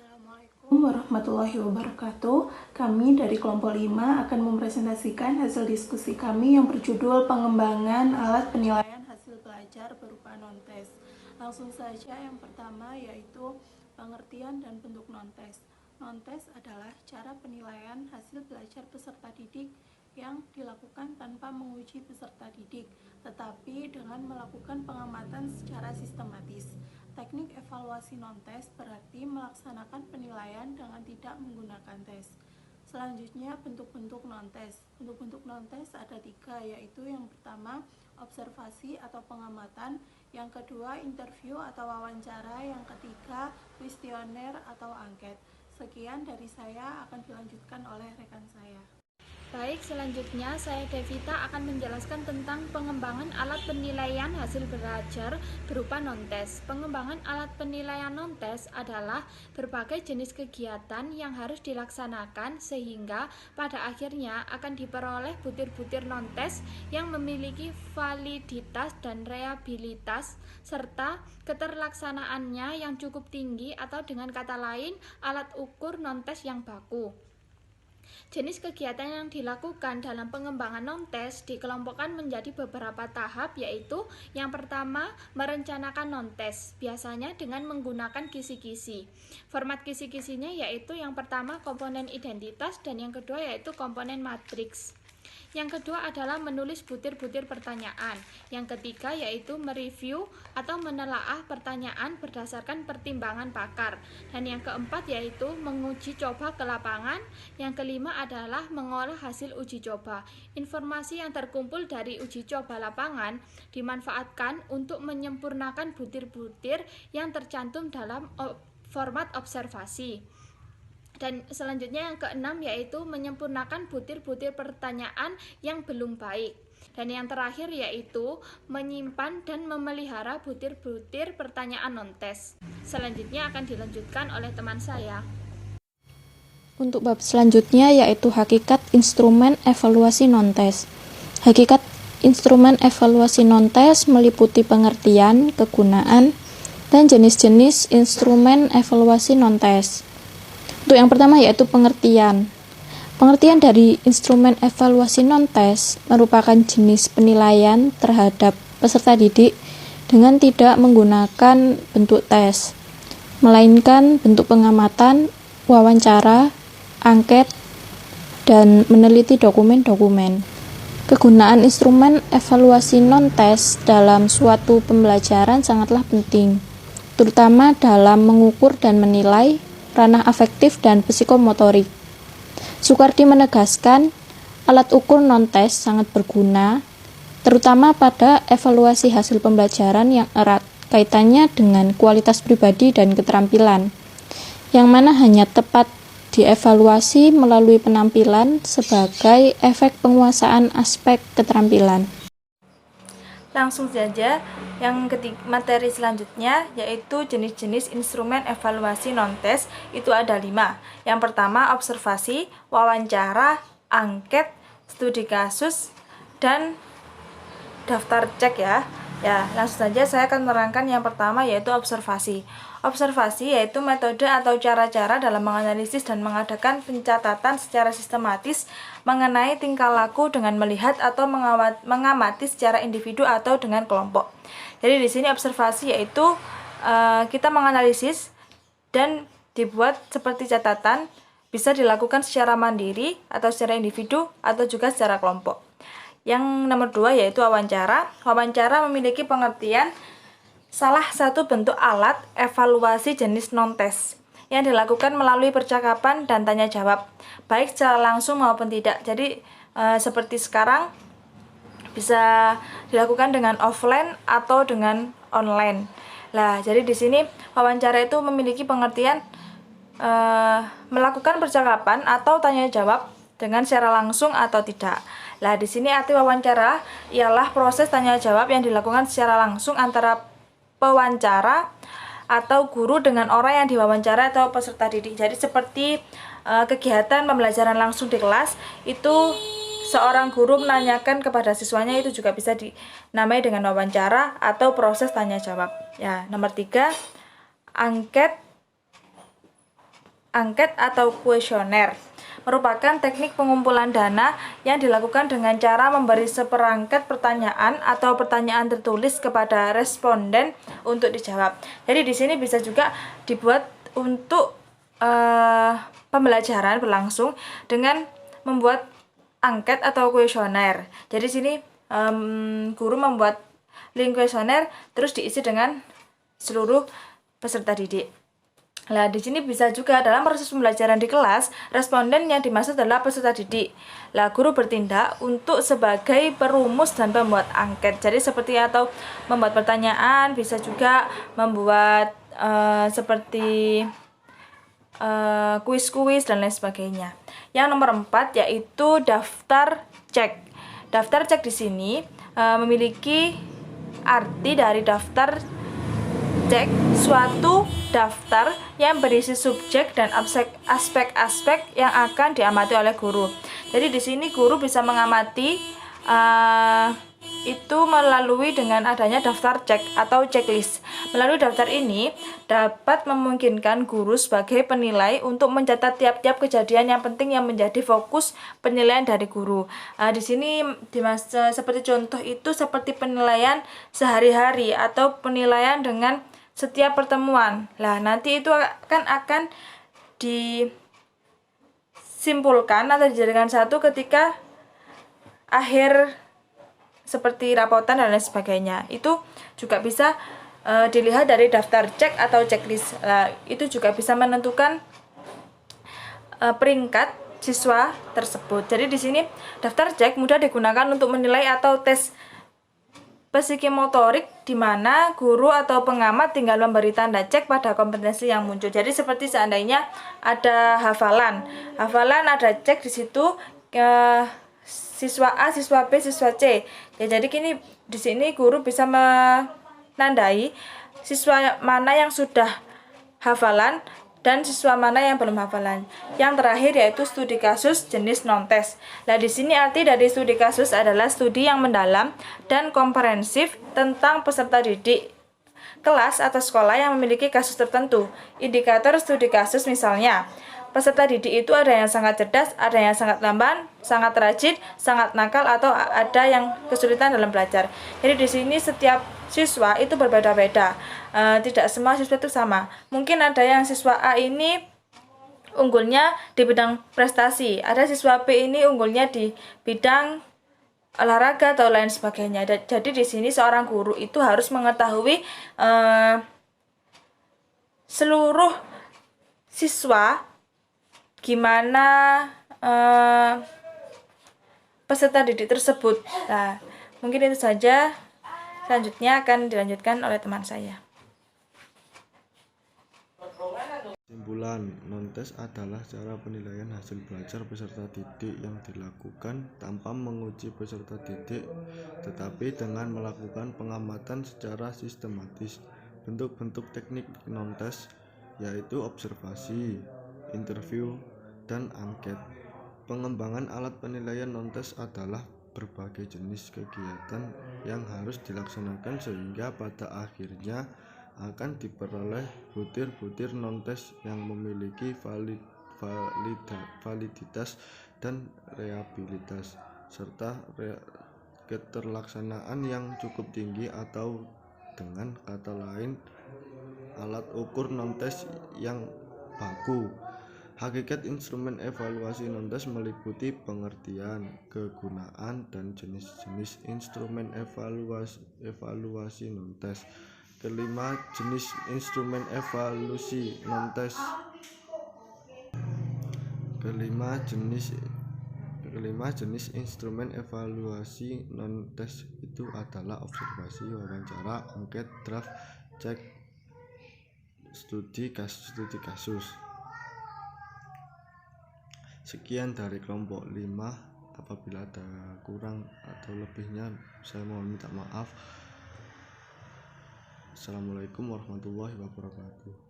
Assalamualaikum warahmatullahi wabarakatuh. Kami dari kelompok 5 akan mempresentasikan hasil diskusi kami yang berjudul pengembangan alat penilaian hasil belajar berupa non-tes. Langsung saja yang pertama yaitu pengertian dan bentuk non-tes. Non-tes adalah cara penilaian hasil belajar peserta didik yang dilakukan tanpa menguji peserta didik, tetapi dengan melakukan pengamatan secara sistematis. Teknik evaluasi non-tes berarti melaksanakan penilaian dengan tidak menggunakan tes. Selanjutnya, bentuk-bentuk non-tes. Bentuk-bentuk non-tes ada 3, yaitu yang pertama, observasi atau pengamatan, yang kedua, interview atau wawancara, yang ketiga, kuesioner atau angket. Sekian dari saya, akan dilanjutkan oleh rekan saya. Baik, selanjutnya saya Devita akan menjelaskan tentang pengembangan alat penilaian hasil belajar berupa non-tes. Pengembangan alat penilaian non-tes adalah berbagai jenis kegiatan yang harus dilaksanakan sehingga pada akhirnya akan diperoleh butir-butir non-tes yang memiliki validitas dan reliabilitas serta keterlaksanaannya yang cukup tinggi, atau dengan kata lain, alat ukur non-tes yang baku. Jenis kegiatan yang dilakukan dalam pengembangan non-tes dikelompokkan menjadi beberapa tahap, yaitu yang pertama, merencanakan non-tes, biasanya dengan menggunakan kisi-kisi. Format kisi-kisinya yaitu yang pertama komponen identitas dan yang kedua yaitu komponen matriks. Yang kedua adalah menulis butir-butir pertanyaan. Yang ketiga yaitu mereview atau menelaah pertanyaan berdasarkan pertimbangan pakar. Dan yang keempat yaitu menguji coba ke lapangan. Yang kelima adalah mengolah hasil uji coba. Informasi yang terkumpul dari uji coba lapangan dimanfaatkan untuk menyempurnakan butir-butir yang tercantum dalam format observasi. Dan selanjutnya yang keenam yaitu menyempurnakan butir-butir pertanyaan yang belum baik. Dan yang terakhir yaitu menyimpan dan memelihara butir-butir pertanyaan non-tes. Selanjutnya akan dilanjutkan oleh teman saya. Untuk bab selanjutnya yaitu hakikat instrumen evaluasi non-tes. Hakikat instrumen evaluasi non-tes meliputi pengertian, kegunaan, dan jenis-jenis instrumen evaluasi non-tes. Untuk yang pertama yaitu pengertian. Pengertian dari instrumen evaluasi non-tes merupakan jenis penilaian terhadap peserta didik dengan tidak menggunakan bentuk tes, melainkan bentuk pengamatan, wawancara, angket, dan meneliti dokumen-dokumen. Kegunaan instrumen evaluasi non-tes dalam suatu pembelajaran sangatlah penting, terutama dalam mengukur dan menilai ranah afektif dan psikomotorik. Soekardi menegaskan, alat ukur non-tes sangat berguna, terutama pada evaluasi hasil pembelajaran yang erat kaitannya dengan kualitas pribadi dan keterampilan, yang mana hanya tepat dievaluasi melalui penampilan sebagai efek penguasaan aspek keterampilan. Langsung saja, yang materi selanjutnya yaitu jenis-jenis instrumen evaluasi non-tes. Itu ada 5. Yang pertama observasi, wawancara, angket, studi kasus, dan daftar cek ya. Langsung saja saya akan menerangkan yang pertama yaitu observasi. Observasi yaitu metode atau cara-cara dalam menganalisis dan mengadakan pencatatan secara sistematis mengenai tingkah laku dengan melihat atau mengamati secara individu atau dengan kelompok. Jadi di sini observasi yaitu kita menganalisis dan dibuat seperti catatan, bisa dilakukan secara mandiri atau secara individu atau juga secara kelompok. Yang nomor 2 yaitu wawancara. Wawancara memiliki pengertian salah satu bentuk alat evaluasi jenis non-tes yang dilakukan melalui percakapan dan tanya jawab, baik secara langsung maupun tidak. Jadi seperti sekarang bisa dilakukan dengan offline atau dengan online. Jadi di sini wawancara itu memiliki pengertian melakukan percakapan atau tanya jawab dengan secara langsung atau tidak. Di sini arti wawancara ialah proses tanya jawab yang dilakukan secara langsung antara pewawancara atau guru dengan orang yang diwawancara atau peserta didik. Jadi seperti kegiatan pembelajaran langsung di kelas, itu seorang guru menanyakan kepada siswanya, itu juga bisa dinamai dengan wawancara atau proses tanya jawab. Nomor 3, angket angket atau kuesioner merupakan teknik pengumpulan dana yang dilakukan dengan cara memberi seperangkat pertanyaan atau pertanyaan tertulis kepada responden untuk dijawab. Jadi di sini bisa juga dibuat untuk pembelajaran berlangsung dengan membuat angket atau kuesioner. Jadi sini guru membuat link kuesioner terus diisi dengan seluruh peserta didik. Nah, di sini bisa juga dalam proses pembelajaran di kelas, responden yang dimaksud adalah peserta didik. Nah, guru bertindak untuk sebagai perumus dan pembuat angket. Jadi seperti atau membuat pertanyaan, bisa juga membuat seperti kuis-kuis dan lain sebagainya. Yang nomor 4 yaitu daftar cek. Daftar cek di sini memiliki arti dari daftar cek, suatu daftar yang berisi subjek dan aspek-aspek yang akan diamati oleh guru. Jadi di sini guru bisa mengamati itu melalui dengan adanya daftar cek atau checklist. Melalui daftar ini dapat memungkinkan guru sebagai penilai untuk mencatat tiap-tiap kejadian yang penting yang menjadi fokus penilaian dari guru. Di sini seperti contoh itu seperti penilaian sehari-hari atau penilaian dengan setiap pertemuan. Nah, nanti itu akan disimpulkan atau dijadikan satu ketika akhir seperti rapotan dan lain sebagainya. Itu juga bisa dilihat dari daftar cek atau checklist. Itu juga bisa menentukan peringkat siswa tersebut. Jadi di sini daftar cek mudah digunakan untuk menilai atau tes psikimotorik di mana guru atau pengamat tinggal memberi tanda cek pada kompetensi yang muncul. Jadi seperti seandainya ada hafalan ada cek di situ siswa A, siswa B, siswa C. Ya, jadi di sini guru bisa menandai siswa mana yang sudah hafalan dan siswa mana yang belum hafalan. Yang terakhir yaitu studi kasus jenis non-tes. Nah, di sini arti dari studi kasus adalah studi yang mendalam dan komprehensif tentang peserta didik kelas atau sekolah yang memiliki kasus tertentu. Indikator studi kasus misalnya, peserta didik itu ada yang sangat cerdas, ada yang sangat lamban, sangat rajin, sangat nakal, atau ada yang kesulitan dalam belajar. Jadi di sini setiap siswa itu berbeda-beda. Tidak semua siswa itu sama. Mungkin ada yang siswa A ini unggulnya di bidang prestasi, ada siswa B ini unggulnya di bidang olahraga atau lain sebagainya. Jadi di sini seorang guru itu harus mengetahui seluruh siswa gimana peserta didik tersebut. Nah, mungkin itu saja. Selanjutnya akan dilanjutkan oleh teman saya. Kesimpulan, non-tes adalah cara penilaian hasil belajar peserta didik yang dilakukan tanpa menguji peserta didik, tetapi dengan melakukan pengamatan secara sistematis. Bentuk-bentuk teknik non-tes yaitu observasi, interview, dan angket. Pengembangan alat penilaian non-tes adalah berbagai jenis kegiatan yang harus dilaksanakan sehingga pada akhirnya akan diperoleh butir-butir non-tes yang memiliki validitas dan reliabilitas serta keterlaksanaan yang cukup tinggi, atau dengan kata lain alat ukur non-tes yang baku. Hakikat instrumen evaluasi non-tes meliputi pengertian, kegunaan, dan jenis-jenis instrumen evaluasi non-tes. Kelima, jenis instrumen evaluasi non-tes. Kelima jenis instrumen evaluasi non-tes itu adalah observasi, wawancara, angket, draft, cek, studi kasus. Sekian dari kelompok 5. Apabila ada kurang atau lebihnya, saya mohon minta maaf. Assalamualaikum warahmatullahi wabarakatuh.